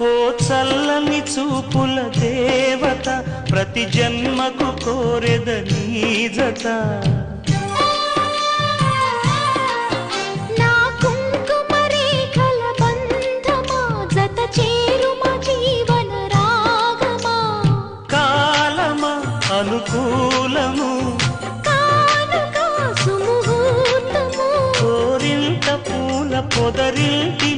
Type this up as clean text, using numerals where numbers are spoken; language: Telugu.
ఓ చల్లని చూపుల దేవత ప్రతి జన్మకు కోరెద నీ జత నా కుంకుమ రేఖల బంధమా జత చేరుమ జీవన రాగమా కాలమా అనుకూలము కానుక సుముహూర్తము కోరింత పూల పొదరింటి